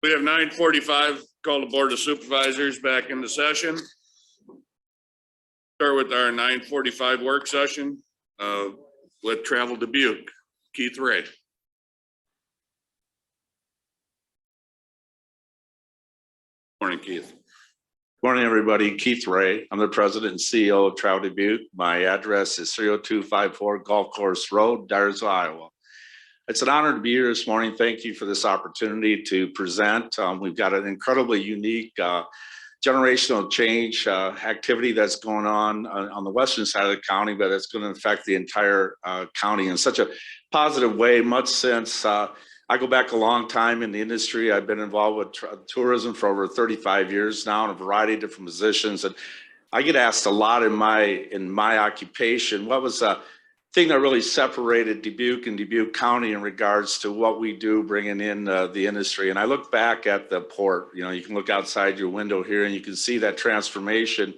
We have 9:45, call the Board of Supervisors back into session. Start with our 9:45 work session with Travel Dubuque. Keith Ray. Morning, Keith. Morning, everybody. Keith Ray. I'm the president and CEO of Travel Dubuque. My address is 30254 Golf Course Road, Dyersville, Iowa. It's an honor to be here this morning. Thank you for this opportunity to present. We've got an incredibly unique generational change activity that's going on the western side of the county, but it's going to affect the entire county in such a positive way. Much since I go back a long time in the industry. I've been involved with tourism for over 35 years now in a variety of different positions, and I get asked a lot in my occupation, what was a thing that really separated Dubuque and Dubuque County in regards to what we do bringing in the industry. And I look back at the port. You know, you can look outside your window here and you can see that transformation.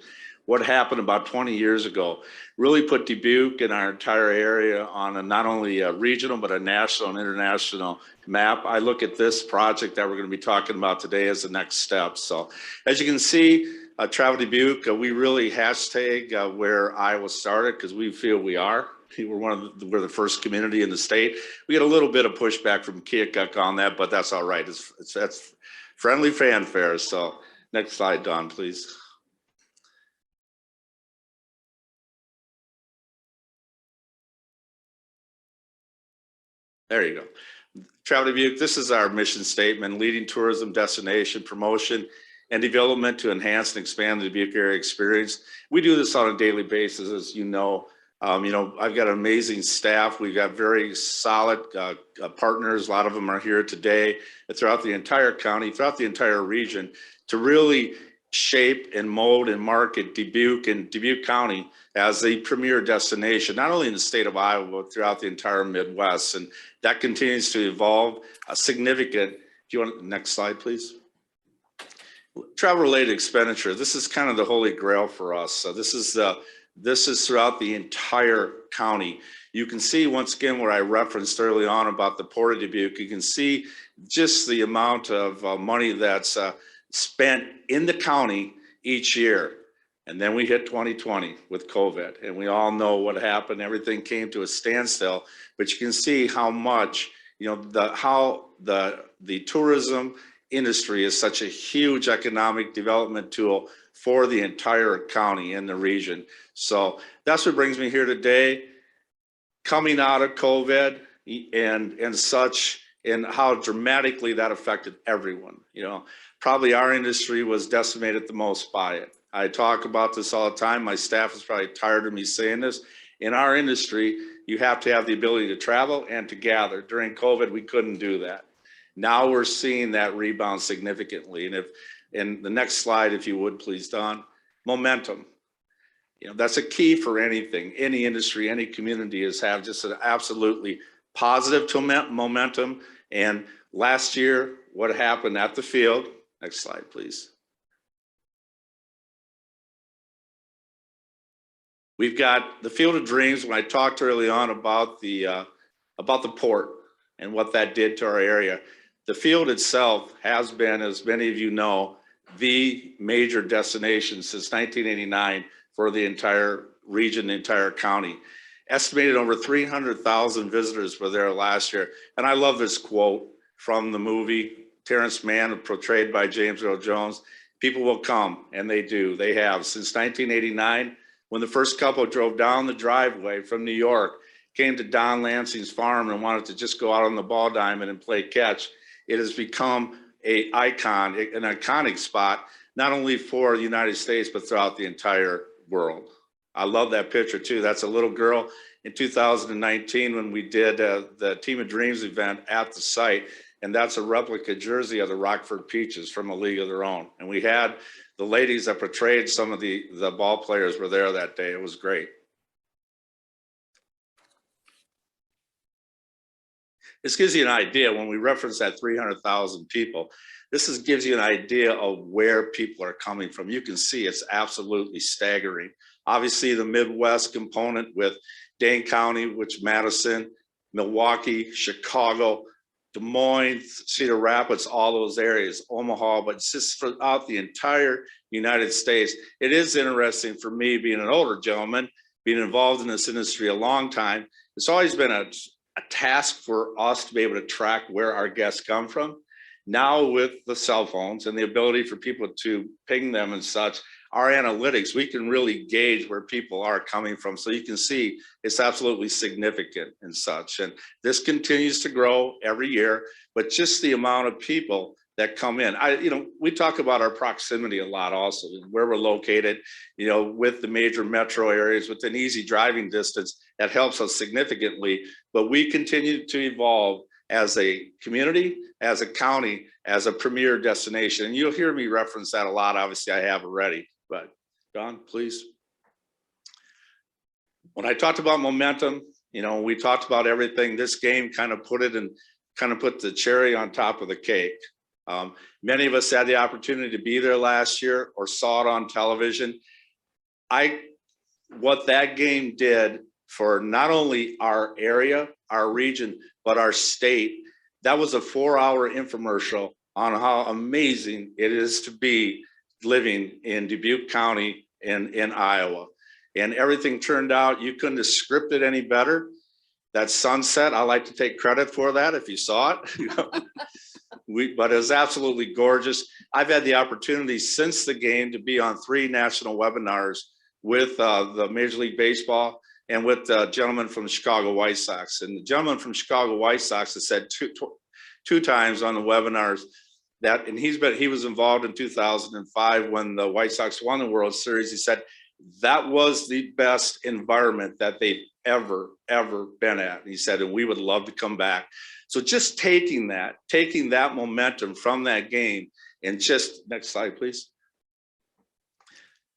What happened about 20 years ago really put Dubuque and our entire area on a not only a regional but a national and international map. I look at this project that we're going to be talking about today as the next step. So as you can see, Travel Dubuque, we really hashtag where Iowa started, because we feel we are. We're the first community in the state. We get a little bit of pushback from Keokuk on that, but that's all right. That's friendly fanfare. So next slide, Don, please. There you go. Travel Dubuque, this is our mission statement: leading tourism destination promotion and development to enhance and expand the Dubuque area experience. We do this on a daily basis, as you know. I've got an amazing staff. We've got very solid partners. A lot of them are here today throughout the entire county, throughout the entire region, to really shape and mold and market Dubuque and Dubuque County as a premier destination, not only in the state of Iowa, but throughout the entire Midwest. And that continues to evolve significant. Do you want next slide, please? Travel related expenditure. This is kind of the holy grail for us. So this is throughout the entire county. You can see once again what I referenced early on about the Port of Dubuque. You can see just the amount of money that's spent in the county each year. And then we hit 2020 with COVID, and we all know what happened. Everything came to a standstill, but you can see how much, how the tourism industry is such a huge economic development tool for the entire county and the region. So that's what brings me here today, coming out of COVID and such, and how dramatically that affected everyone. Probably our industry was decimated the most by it. I talk about this all the time. My staff is probably tired of me saying this. In our industry, you have to have the ability to travel and to gather. During COVID, we couldn't do that. Now we're seeing that rebound significantly. And the next slide, if you would, please, Don. Momentum. That's a key for anything. Any industry, any community is have just an absolutely positive momentum. And last year, what happened at the field? Next slide, please. We've got the Field of Dreams. When I talked early on about the port and what that did to our area, the field itself has been, as many of you know, the major destination since 1989 for the entire region, the entire county. Estimated over 300,000 visitors were there last year. And I love this quote from the movie, Terrence Mann, portrayed by James Earl Jones: "People will come," and they do. They have. Since 1989, when the first couple drove down the driveway from New York, came to Don Lansing's farm and wanted to just go out on the ball diamond and play catch, it has become an iconic spot, not only for the United States, but throughout the entire world. I love that picture too. That's a little girl in 2019 when we did the Team of Dreams event at the site. And that's a replica jersey of the Rockford Peaches from A League of Their Own. And we had the ladies that portrayed some of the ball players were there that day. It was great. This gives you an idea when we reference that 300,000 people. This gives you an idea of where people are coming from. You can see it's absolutely staggering. Obviously, the Midwest component with Dane County, which Madison, Milwaukee, Chicago, Des Moines, Cedar Rapids, all those areas, Omaha, but it's just throughout the entire United States. It is interesting for me, being an older gentleman, being involved in this industry a long time. It's always been a task for us to be able to track where our guests come from. Now with the cell phones and the ability for people to ping them and such, our analytics, we can really gauge where people are coming from. So you can see it's absolutely significant and such. And this continues to grow every year, but just the amount of people that come in. We talk about our proximity a lot also, where we're located, with the major metro areas within easy driving distance. That helps us significantly, but we continue to evolve as a community, as a county, as a premier destination. And you'll hear me reference that a lot. Obviously I have already, but Don, please. When I talked about momentum, we talked about everything. This game kind of put the cherry on top of the cake. Many of us had the opportunity to be there last year or saw it on television. What that game did for not only our area, our region, but our state, that was a 4-hour infomercial on how amazing it is to be living in Dubuque County in Iowa. And everything turned out, you couldn't have scripted any better. That sunset, I like to take credit for that if you saw it. But it was absolutely gorgeous. I've had the opportunity since the game to be on 3 national webinars with the Major League Baseball and with the gentleman from the Chicago White Sox. And the gentleman from Chicago White Sox has said two times on the webinars that, and he was involved in 2005 when the White Sox won the World Series. He said that was the best environment that they've ever been at. And he said, and we would love to come back. So just taking that momentum from that game, and just next slide, please.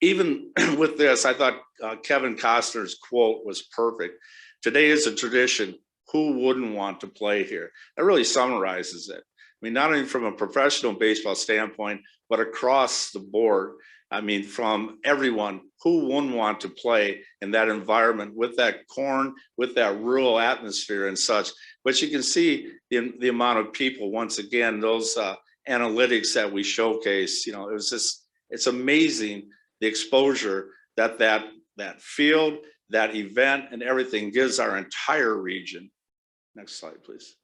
Even with this, I thought Kevin Costner's quote was perfect. Today is a tradition. Who wouldn't want to play here? That really summarizes it. I mean, not only from a professional baseball standpoint, but across the board. I mean, from everyone, who wouldn't want to play in that environment with that corn, with that rural atmosphere and such. But you can see the amount of people, once again, those analytics that we showcase, it's amazing the exposure that field, that event and everything gives our entire region. Next slide, please.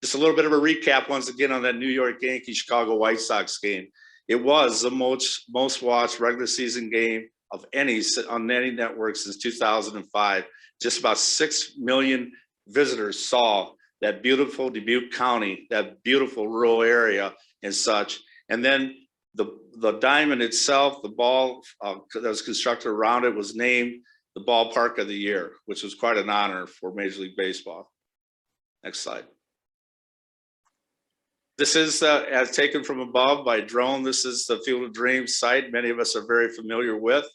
Just a little bit of a recap once again on that New York Yankees Chicago White Sox game. It was the most watched regular season game of on any network since 2005. Just about 6 million visitors saw that beautiful Dubuque County, that beautiful rural area and such. And then the diamond itself, the ball that was constructed around it, was named the ballpark of the year, which was quite an honor for Major League Baseball. Next slide. This is as taken from above by drone. This is the Field of Dreams site. Many of us are very familiar with.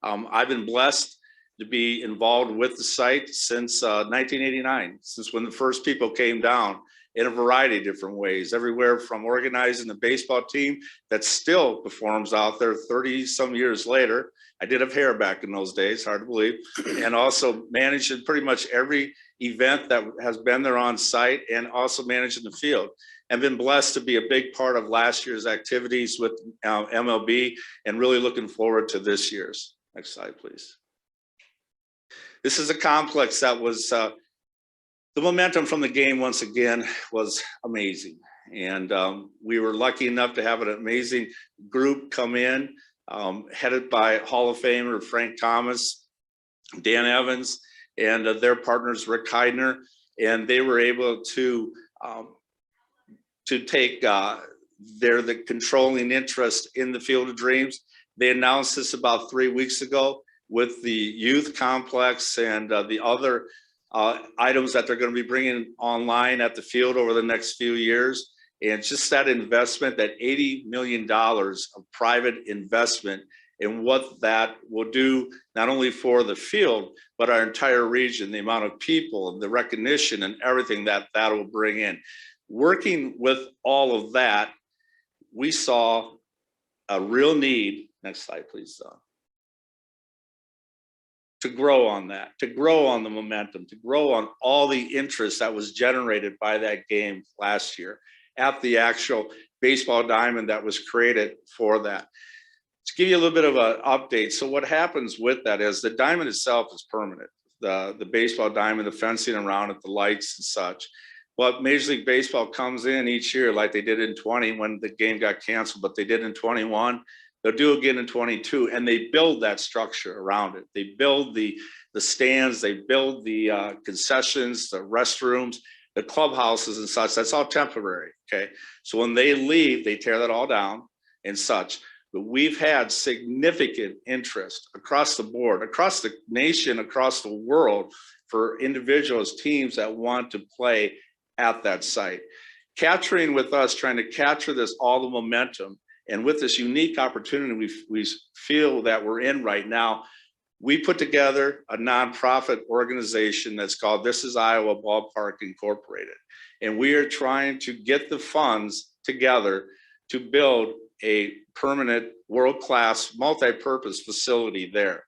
I've been blessed to be involved with the site since 1989, since when the first people came down, in a variety of different ways, everywhere from organizing the baseball team that still performs out there 30 some years later. I did have hair back in those days, hard to believe, and also managing pretty much every event that has been there on site, and also managing the field. I've been blessed to be a big part of last year's activities with MLB, and really looking forward to this year's. Next slide, please. This is a complex that was, the momentum from the game once again was amazing. And we were lucky enough to have an amazing group come in, headed by Hall of Famer Frank Thomas, Dan Evans, and their partners, Rick Heidner. And they were able to take the controlling interest in the Field of Dreams. They announced this about 3 weeks ago with the youth complex and the other items that they're going to be bringing online at the field over the next few years. And just that investment, that $80 million of private investment, and what that will do, not only for the field, but our entire region, the amount of people and the recognition and everything that will bring in. Working with all of that, we saw a real need. Next slide, please. to grow on that, to grow on the momentum, to grow on all the interest that was generated by that game last year at the actual baseball diamond that was created for that. To give you a little bit of an update, so what happens with that is the diamond itself is permanent. The baseball diamond, the fencing around it, the lights and such. But Major League Baseball comes in each year like they did in 20 when the game got canceled, but they did in 21. They'll do again in 22, and they build that structure around it. They build the stands, they build the concessions, the restrooms, the clubhouses and such. That's all temporary, okay? So when they leave, they tear that all down and such. But we've had significant interest across the board, across the nation, across the world for individuals, teams that want to play at that site. Capturing with us, trying to capture this, all the momentum, and with this unique opportunity we feel that we're in right now, we put together a nonprofit organization that's called This Is Iowa Ballpark Incorporated. And we are trying to get the funds together to build a permanent world-class multi-purpose facility there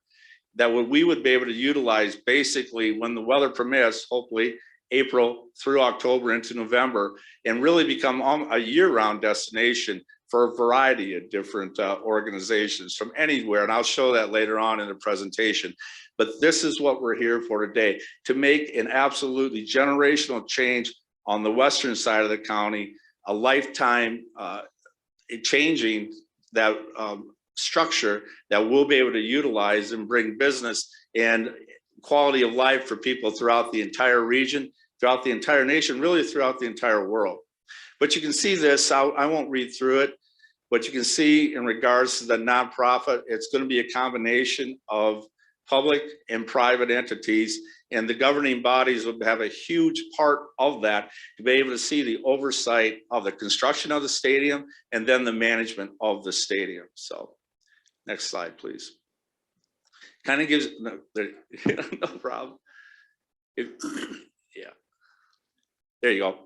that we would be able to utilize basically when the weather permits, hopefully April through October into November, and really become a year-round destination for a variety of different organizations from anywhere. And I'll show that later on in the presentation. But this is what we're here for today, to make an absolutely generational change on the western side of the county, a lifetime changing that structure that we'll be able to utilize and bring business and quality of life for people throughout the entire region, throughout the entire nation, really throughout the entire world. But you can see this, I won't read through it, but you can see in regards to the nonprofit, it's going to be a combination of public and private entities, and the governing bodies will have a huge part of that to be able to see the oversight of the construction of the stadium and then the management of the stadium. So next slide, please. Kind of gives, no problem. Yeah, there you go.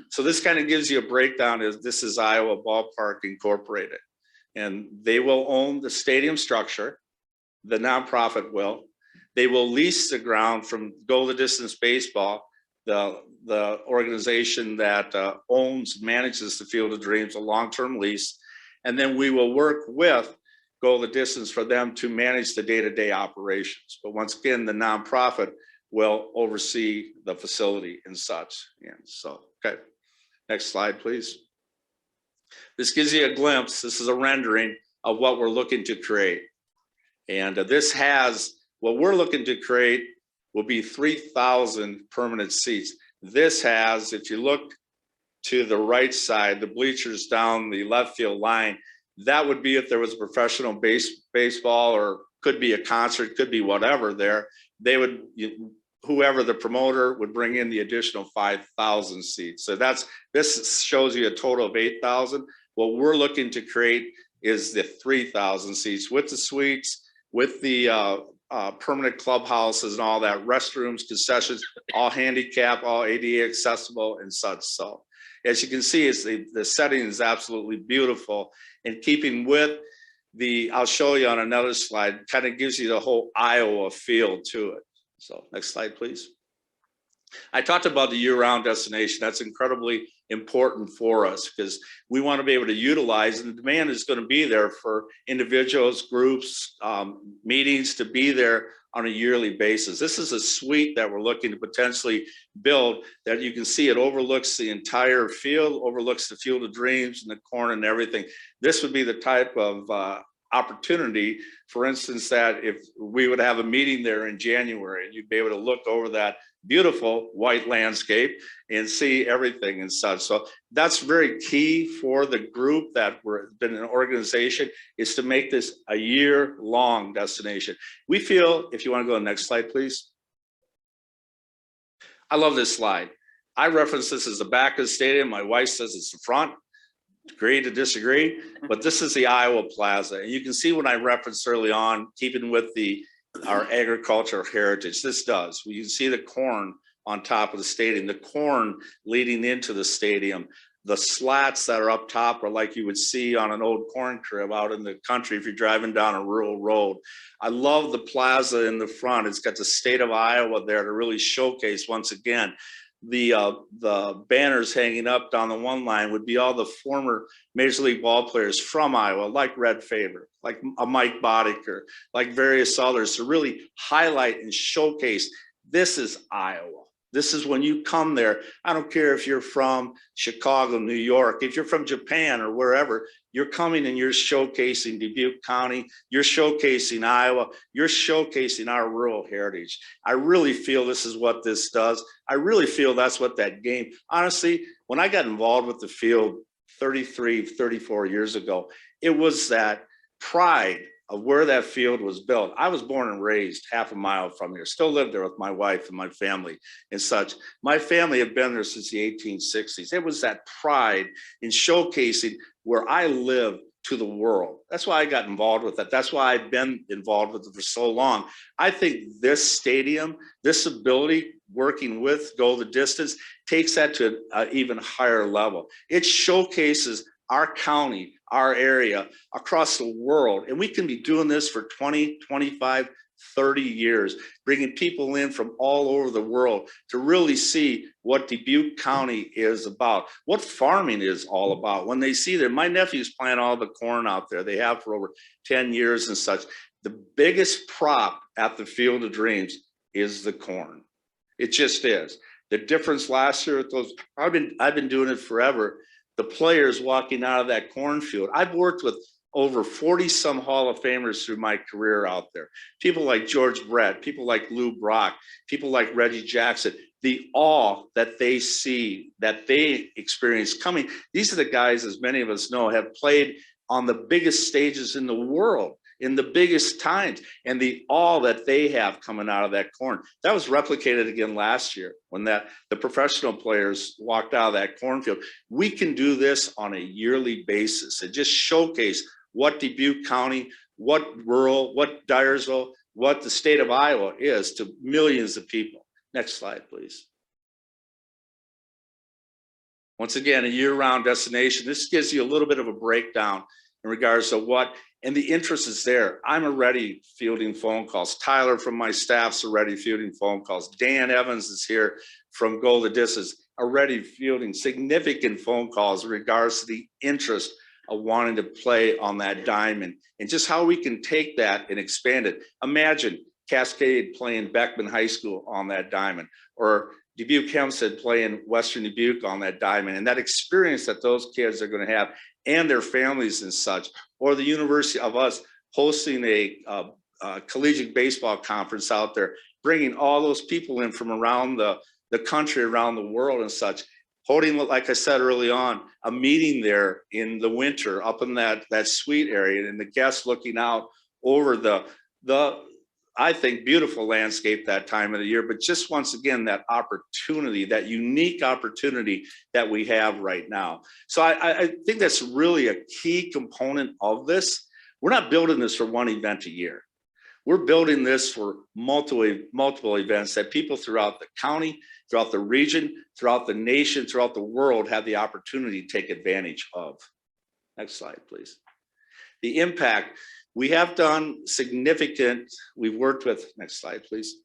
So this kind of gives you a breakdown. This is Iowa Ballpark Incorporated, and they will own the stadium structure. The nonprofit will. They will lease the ground from Go the Distance Baseball, the organization that owns, manages the Field of Dreams, a long-term lease. And then we will work with Go the Distance for them to manage the day-to-day operations. But once again, the nonprofit will oversee the facility and such. And so, okay, next slide, please. This gives you a glimpse. This is a rendering of what we're looking to create. And this has, what we're looking to create will be 3,000 permanent seats. This has, if you look to the right side, the bleachers down the left field line, that would be if there was a professional baseball, or could be a concert, could be whatever there. They would, whoever the promoter would bring in the additional 5,000 seats. So this shows you a total of 8,000. What we're looking to create is the 3,000 seats with the suites, with the permanent clubhouses and all that, restrooms, concessions, all handicap, all ADA accessible and such. So as you can see, the setting is absolutely beautiful, in keeping with the, I'll show you on another slide, kind of gives you the whole Iowa feel to it. So next slide, please. I talked about the year-round destination. That's incredibly important for us because we want to be able to utilize, and the demand is going to be there for individuals, groups, meetings to be there on a yearly basis. This is a suite that we're looking to potentially build that you can see it overlooks the entire field, overlooks the Field of Dreams and the corn and everything. This would be the type of opportunity, for instance, that if we would have a meeting there in January, you'd be able to look over that beautiful white landscape and see everything and such. So that's very key for the group that we're been an organization, is to make this a year-long destination. We feel, if you want to go to the next slide, please. I love this slide. I reference this as the back of the stadium. My wife says it's the front. Agree to disagree, but this is the Iowa Plaza. And you can see when I referenced early on, keeping with our agricultural heritage, this does. You can see the corn on top of the stadium, the corn leading into the stadium, slats that are up top are like you would see on an old corn crib out in the country if you're driving down a rural road. I love the plaza in the front. It's got the state of Iowa there to really showcase once again. The banners hanging up down the one line would be all the former Major League ball players from Iowa, like Red Faber, like a Mike Boddicker, like various others, to really highlight and showcase this is Iowa. This is when you come there. I don't care if you're from Chicago, New York, if you're from Japan or wherever, you're coming and you're showcasing Dubuque County, you're showcasing Iowa, you're showcasing our rural heritage. I really feel this is what this does. I really feel that's what that game, honestly, when I got involved with the field 33, 34 years ago, it was that pride of where that field was built. I was born and raised half a mile from here, still live there with my wife and my family and such. My family had been there since the 1860s. It was that pride in showcasing where I live to the world. That's why I got involved with that. That's why I've been involved with it for so long. I think this stadium, this ability, working with Go the Distance, takes that to an even higher level. It showcases our county, our area across the world. And we can be doing this for 20, 25, 30 years, bringing people in from all over the world to really see what Dubuque County is about, what farming is all about. When they see that, my nephews plant all the corn out there. They have for over 10 years and such. The biggest prop at the Field of Dreams is the corn. It just is. The difference last year with those, I've been doing it forever. The players walking out of that cornfield. I've worked with over 40 some Hall of Famers through my career out there. People like George Brett, people like Lou Brock, people like Reggie Jackson. The awe that they see, that they experience coming. These are the guys, as many of us know, have played on the biggest stages in the world, in the biggest times, and the awe that they have coming out of that corn. That was replicated again last year when the professional players walked out of that cornfield. We can do this on a yearly basis and just showcase what Dubuque County, what rural, what Dyersville, what the state of Iowa is to millions of people. Next slide, please. Once again, a year-round destination. This gives you a little bit of a breakdown in regards to what, and the interest is there. I'm already fielding phone calls. Tyler from my staff's already fielding phone calls. Dan Evans is here from Go the Distance, already fielding significant phone calls in regards to the interest of wanting to play on that diamond and just how we can take that and expand it. Imagine Cascade playing Beckman High School on that diamond, or Dubuque Hempstead playing Western Dubuque on that diamond, and that experience that those kids are going to have and their families and such, or the University of us hosting a collegiate baseball conference out there, bringing all those people in from around the country, around the world and such, holding, like I said early on, a meeting there in the winter up in that suite area, and the guests looking out over the I think beautiful landscape that time of the year. But just once again, that opportunity, that unique opportunity that we have right now. So I think that's really a key component of this. We're not building this for one event a year. We're building this for multiple events that people throughout the county, throughout the region, throughout the nation, throughout the world have the opportunity to take advantage of. Next slide, please. The impact. We have done significant, we've worked with, next slide, please.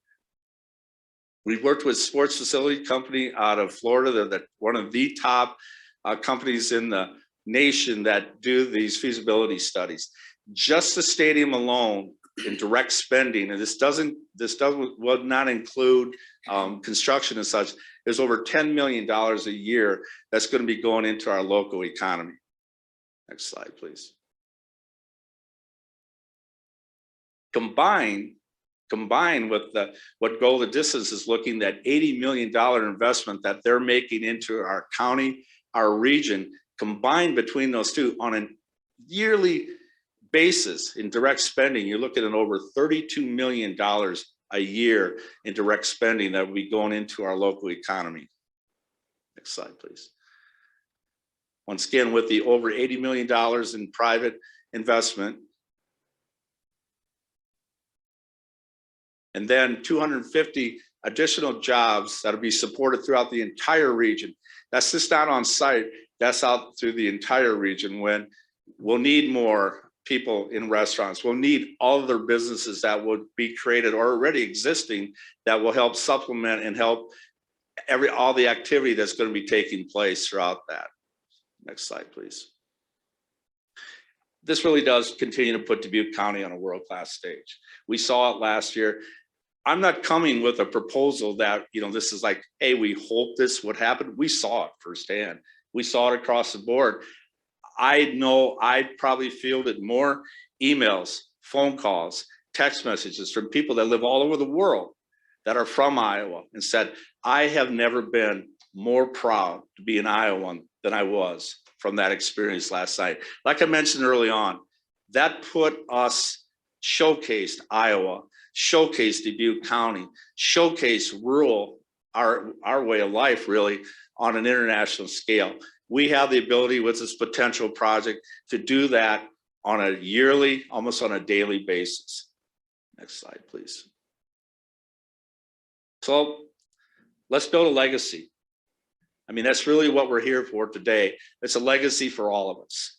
We've worked with sports facility company out of Florida. They're one of the top companies in the nation that do these feasibility studies. Just the stadium alone in direct spending, and this would not include construction and such, there's over $10 million a year that's going to be going into our local economy. Next slide, please. Combined with what Go the Distance is looking at, $80 million investment that they're making into our county, our region, combined between those two on a yearly basis in direct spending, you're looking at over $32 million a year in direct spending that will be going into our local economy. Next slide, please. Once again, with the over $80 million in private investment, and then 250 additional jobs that'll be supported throughout the entire region. That's just not on site. That's out through the entire region. When we'll need more people in restaurants, we'll need all of their businesses that would be created or already existing that will help supplement and help all the activity that's going to be taking place throughout that. Next slide, please. This really does continue to put Dubuque County on a world-class stage. We saw it last year. I'm not coming with a proposal that, this is like, hey, we hope this would happen. We saw it firsthand. We saw it across the board. I know I probably fielded more emails, phone calls, text messages from people that live all over the world that are from Iowa and said, I have never been more proud to be an Iowan than I was from that experience last night. Like I mentioned early on, that put us, showcased Iowa, showcased Dubuque County, showcased rural, our way of life really on an international scale. We have the ability with this potential project to do that on a yearly, almost on a daily basis. Next slide, please. So let's build a legacy. I mean, that's really what we're here for today. It's a legacy for all of us.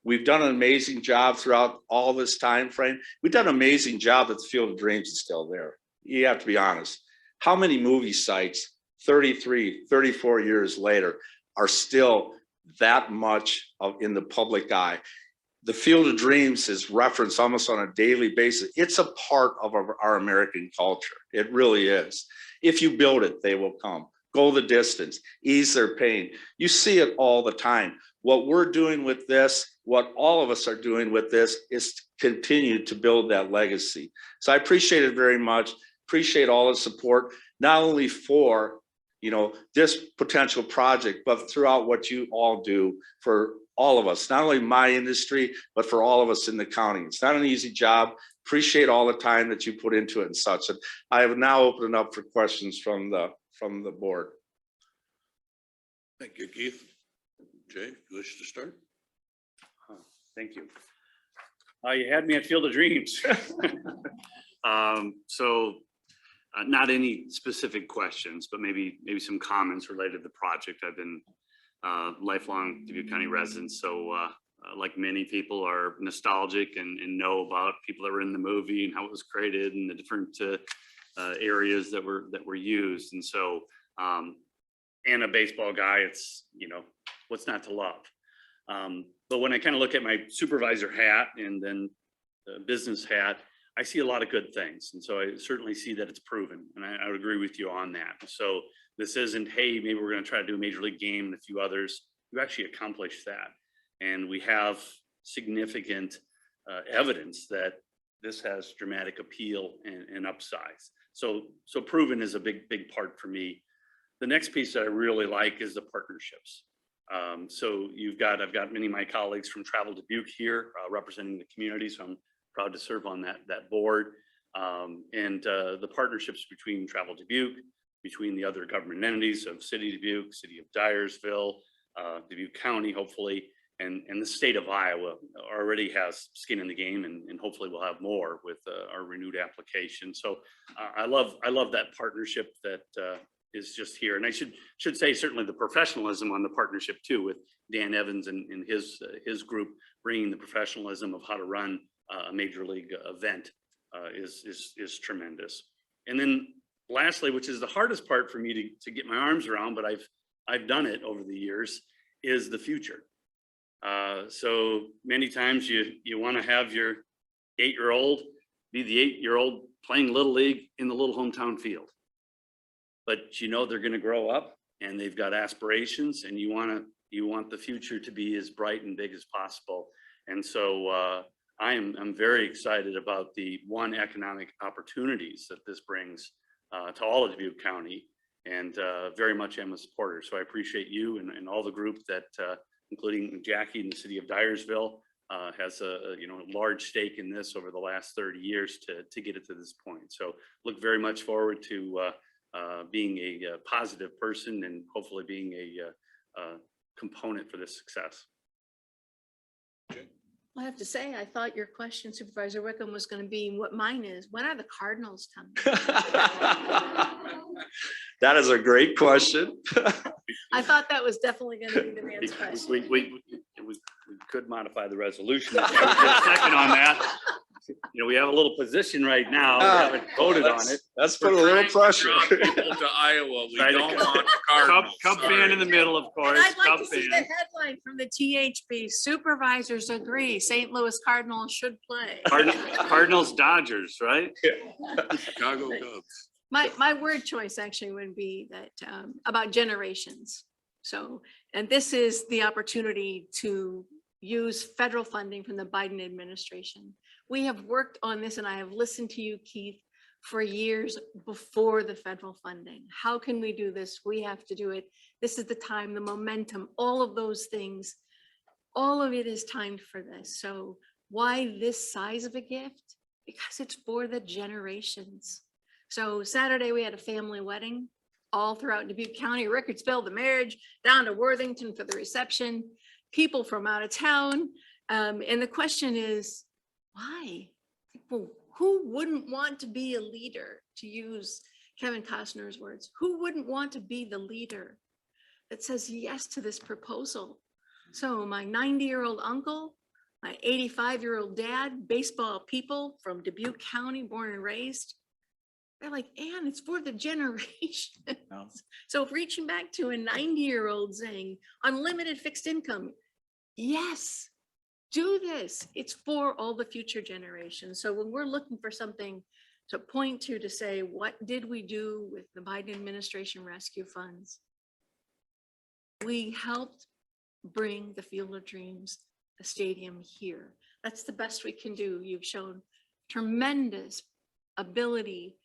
We've done an amazing job throughout all this time frame. We've done an amazing job that the Field of Dreams is still there. You have to be honest. How many movie sites 33, 34 years later are still that much in the public eye? The Field of Dreams is referenced almost on a daily basis. It's a part of our American culture. It really is. If you build it, they will come. Go the distance, ease their pain. You see it all the time. What we're doing with this, what all of us are doing with this, is to continue to build that legacy. So I appreciate it very much. Appreciate all the support, not only for this potential project, but throughout what you all do for all of us, not only my industry, but for all of us in the county. It's not an easy job. Appreciate all the time that you put into it and such. And I have now opened up for questions from the board. Thank you, Keith. Jay, you wish to start? Thank you. You had me at Field of Dreams. Not any specific questions, but maybe some comments related to the project. I've been lifelong Dubuque County resident, so like many people are nostalgic and know about people that were in the movie and how it was created and the different areas that were used. And so, and a baseball guy, it's, what's not to love? But when I kind of look at my supervisor hat and then the business hat, I see a lot of good things. And so I certainly see that it's proven, and I would agree with you on that. So this isn't, hey, maybe we're going to try to do a major league game and a few others. You actually accomplished that. And we have significant evidence that this has dramatic appeal and upsize. So proven is a big part for me. The next piece that I really like is the partnerships. So I've got many of my colleagues from Travel Dubuque here representing the community. So I'm proud to serve on that board. The partnerships between Travel Dubuque, between the other government entities of City of Dubuque, City of Dyersville, Dubuque County, hopefully, and the state of Iowa already has skin in the game, and hopefully we'll have more with our renewed application. So I love that partnership that is just here. And I should say certainly the professionalism on the partnership too, with Dan Evans and his group bringing the professionalism of how to run a major league event is tremendous. And then lastly, which is the hardest part for me to get my arms around, but I've done it over the years, is the future. So many times you want to have your 8-year-old be the 8-year-old playing Little League in the little hometown field. But they're going to grow up and they've got aspirations, and you want the future to be as bright and big as possible. And so I'm very excited about the economic opportunities that this brings to all of Dubuque County, and very much am a supporter. So I appreciate you and all the group that, including Jackie in the City of Dyersville, has a large stake in this over the last 30 years to get it to this point. So look very much forward to being a positive person and hopefully being a component for this success. Okay. I have to say, I thought your question, Supervisor Wickham, was going to be what mine is. When are the Cardinals coming? That is a great question. I thought that was definitely going to be the man's question. We could modify the resolution. If we get a second on that. You know, we have a little position right now. We haven't voted on it. Let's put a little pressure. Draw people to Iowa. We Try to don't cut- want the Cardinals. Cub fan in the middle, of And course. I'd like Cub to see the fan. headline from the THB. Supervisors agree St. Louis Cardinals should play. Cardinals, Dodgers, right? Chicago Cubs. My word choice actually would be that about generations. So, and this is the opportunity to use federal funding from the Biden administration. We have worked on this and I have listened to you, Keith, for years before the federal funding. How can we do this? We have to do it. This is the time, the momentum, all of those things. All of it is timed for this. So why this size of a gift? Because it's for the generations. So Saturday we had a family wedding all throughout Dubuque County, Rickardsville, the marriage, down to Worthington for the reception, people from out of town. And the question is, why? Well, who wouldn't want to be a leader, to use Kevin Costner's words? Who wouldn't want to be the leader that says yes to this proposal? So my 90-year-old uncle, my 85-year-old dad, baseball people from Dubuque County, born and raised, they're like, Ann, it's for the generation. No. So reaching back to a 90-year-old saying unlimited fixed income, yes, do this. It's for all the future generations. So when we're looking for something to point to say, what did we do with the Biden administration rescue funds? We helped bring the Field of Dreams, the stadium here. That's the best we can do. You've shown tremendous ability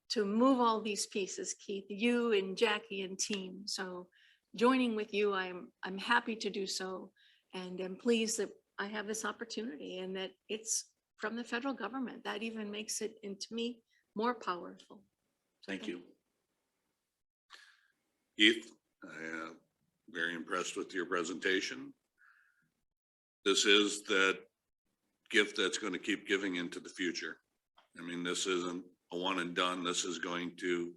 to move all these pieces, Keith, you and Jackie and team. So joining with you, I'm happy to do so. And I'm pleased that I have this opportunity and that it's from the federal government. That even makes it, and to me, more powerful. Thank you. Keith, I am very impressed with your presentation. This is that gift that's going to keep giving into the future. I mean, this isn't a one and done. This is going to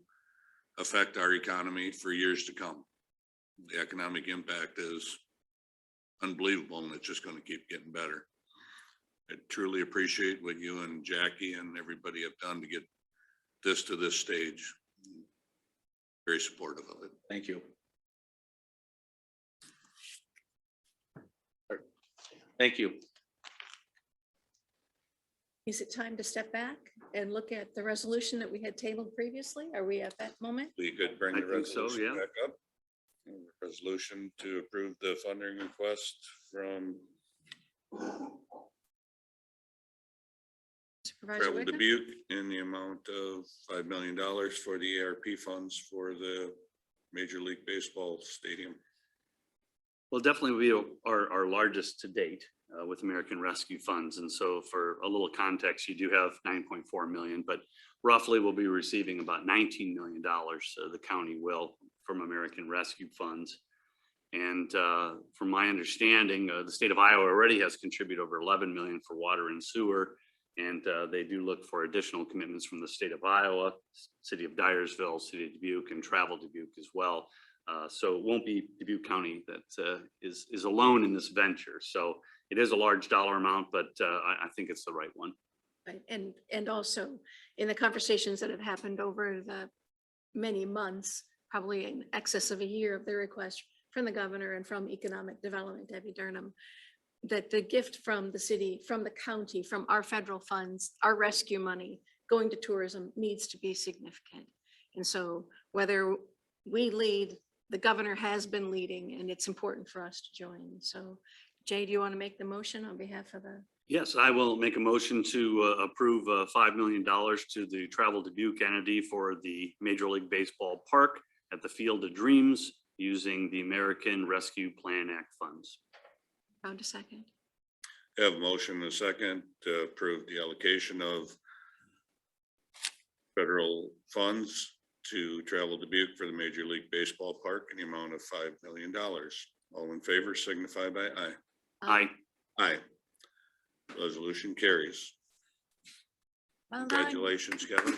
affect our economy for years to come. The economic impact is unbelievable and it's just going to keep getting better. I truly appreciate what you and Jackie and everybody have done to get this to this stage. Very supportive of it. Thank you. Thank you. Is it time to step back and look at the resolution that we had tabled previously? Are we at that moment? We could bring I the think so, resolution yeah. back up. Resolution to approve the funding request from Supervisor Travel Wickham? Dubuque in the amount of $5 million for the ARP funds for the Major League Baseball stadium. Well, definitely we are our largest to date with American Rescue Funds. And so for a little context, you do have 9.4 million, but roughly we'll be receiving about $19 million. So the county will from American Rescue Funds. And from my understanding, the state of Iowa already has contributed over 11 million for water and sewer. And they do look for additional commitments from the state of Iowa, city of Dyersville, city of Dubuque, and Travel Dubuque as well. So it won't be Dubuque County that is alone in this venture. So it is a large dollar amount, but I think it's the right one. Right. And also in the conversations that have happened over the many months, probably in excess of a year of the request from the governor and from economic development, Debbie Durham, that the gift from the city, from the county, from our federal funds, our rescue money going to tourism needs to be significant. And so whether we lead, the governor has been leading, and it's important for us to join. So Jay, do you want to make the motion on behalf of the? Yes, I will make a motion to approve $5 million to the Travel Dubuque entity for the Major League Baseball park at the Field of Dreams using the American Rescue Plan Act funds. Found a second. Have a motion and a second to approve the allocation of federal funds to Travel Dubuque for the Major League Baseball park in the amount of $5 million. All in favor signify by aye. Aye. Aye. Resolution carries. Well done. Congratulations, Kevin.